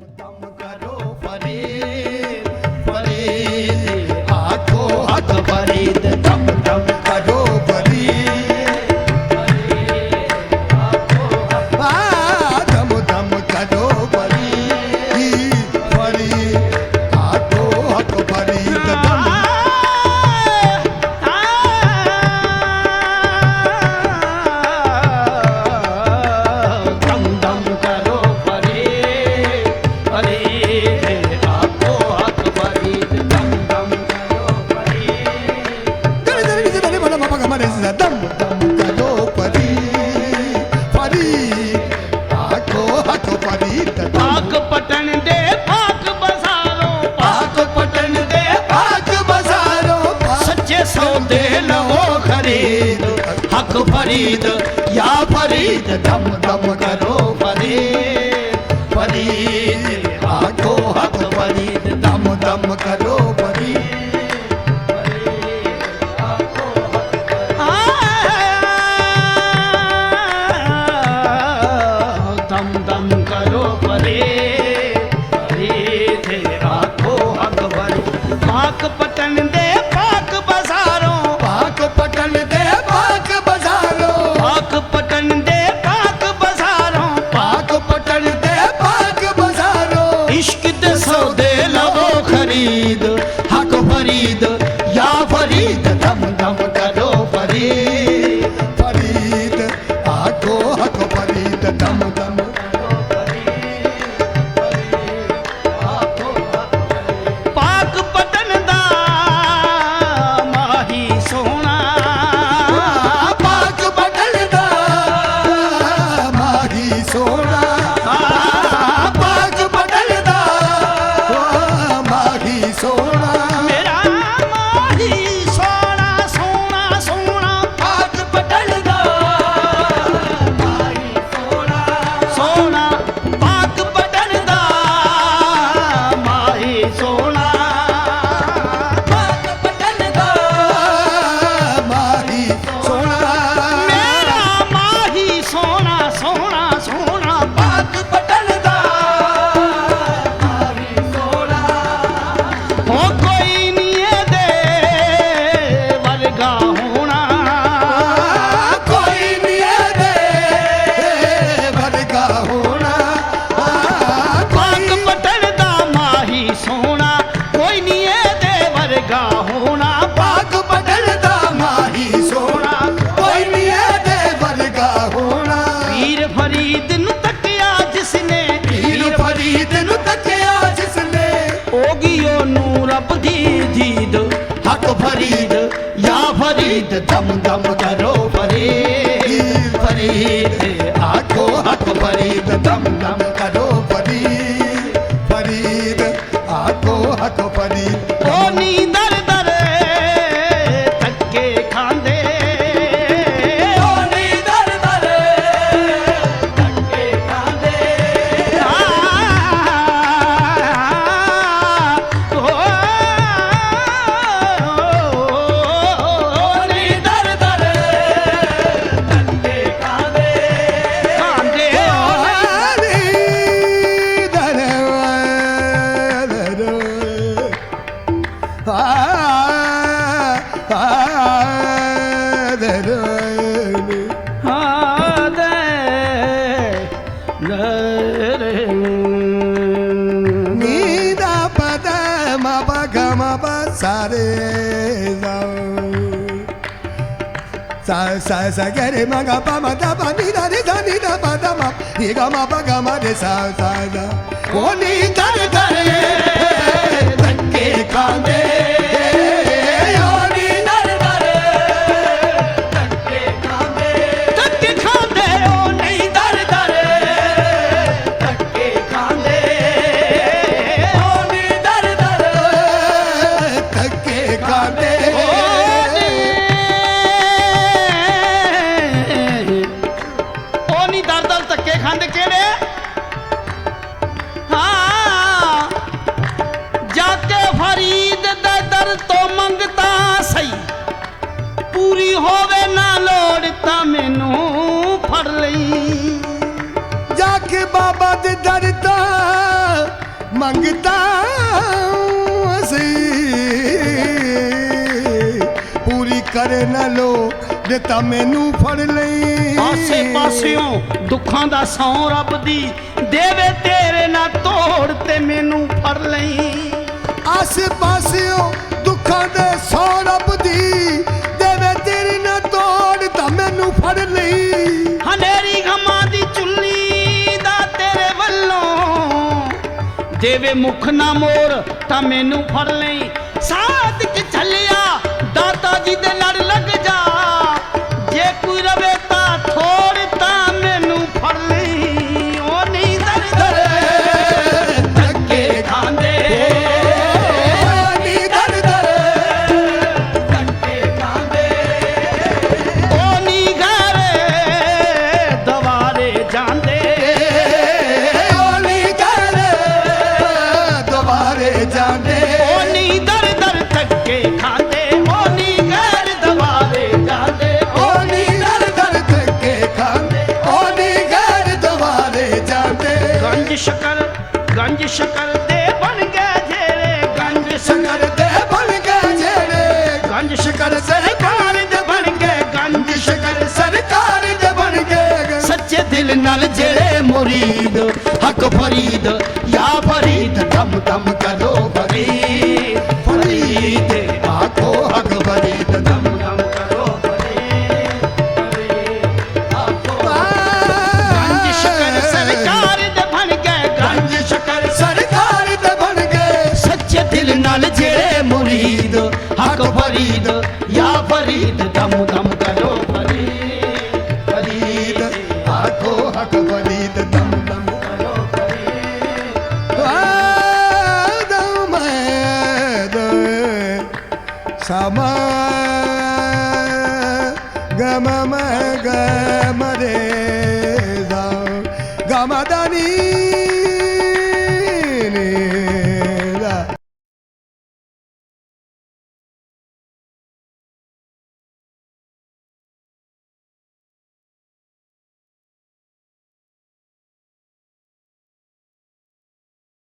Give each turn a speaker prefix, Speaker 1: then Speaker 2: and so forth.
Speaker 1: दम करो फरीद फरीद आखो हक फरीद दम दम करो फरीद दम दम करो फरीद फरीद आखो हक फरीद दम हक फरीद या फरीद दम दम करो फरीद फरीद आखो हक फरीद दम दम करो फरीद आखो दम दम करो फरीद फरीद आखो हक फरीद पाक पटन दे पाक बजारों पाक पटन दे हक फरीद या फरीद दम दम करो फरीद फरीद आखो हक फरीद दम दम करो फरीद आखो पाक पटन दा माही सोना पाक पटन दा माही सोना हक फरीद या फरीद दम दम करो फरीद फरीद आखो हक फरीद दम दम करो फरीद फरीद आखो हक फरीद ओनी दर दर धक्के खांदे ओनी दर दर धक्के खांदे नीदा पद मप गम सारे सा सा गरे म ग प म द प नि द रे ध नि द प द म इ ग म प ग म रे सा सा द ओ नी दर दर धक्के खांदे बाबा दे दर दा ਮੰਗਤਾ ਸੀ ਪੂਰੀ ਕਰੇ ਨਾ ਲੋ ਦਿੱਤਾ ਮੈਨੂੰ ਫੜ ਲਈ
Speaker 2: ਆਸੇ ਪਾਸਿਓਂ ਦੁੱਖਾਂ ਦਾ ਸੌਂ ਰੱਬ ਦੀ ਦੇਵੇ ਤੇਰੇ ਨਾ ਤੋੜ ਤੇ ਮੈਨੂੰ ਫੜ ਲਈ
Speaker 1: ਆਸੇ ਪਾਸਿਓਂ ਦੁੱਖਾਂ ਦੇ ਸੌ ਰੱਬ ਦੀ ਦੇਵੇ ਤੇਰੀ ਨਾ ਤੋੜ ਤਾਂ ਮੈਨੂੰ ਫੜ ਲਈ
Speaker 2: ਹਨੇਰੀ ਗਮਾਂ ਦੀ ਚੁੱਲੀ ਦਾ ਤੇਰੇ ਵੱਲੋਂ ਦੇਵੇ ਮੁਖ ਨਾ ਮੋਰ ਤਾਂ ਮੈਨੂੰ ਫੜ ਲਈ ਸਾਥ ਚ ਚੱਲਿਆ ਦਾਤਾ ਜੀ ਦੇ ਲੜ ਲੱਗ ਜਾ ਜੇ ਕੋਈ ਰਵੇ ਤਾਂ ਥੋੜ ਤਾਂ ਮੈਨੂੰ ਫੜ ਲਈ ਉਹ ਨਹੀਂ ਦਰ ਦਰ ਧੱਕੇ ਖਾਂਦੇ गंज शकर दे बन गए जेरे गंज शकर दे बन गए जेरे गंज शकर सरकार दे बन गए गंज शकर सरकार दे बन गए सच्चे दिल नाल जेरे मुरीद हक फरीद या फरीद दम दम करो फरीद फरीद आखो हक फरीद दम दम करो फरीद फरीद आखो गंज शकर सरकार दे बन गए गंज शकर सरकार दे बन गए सच्चे दिल नाल जेरे मुरीद हक फरीद या फरीद दम दम करो फरीद फरीद
Speaker 1: आखो हक फरीद दम दम करो दम समा गम ग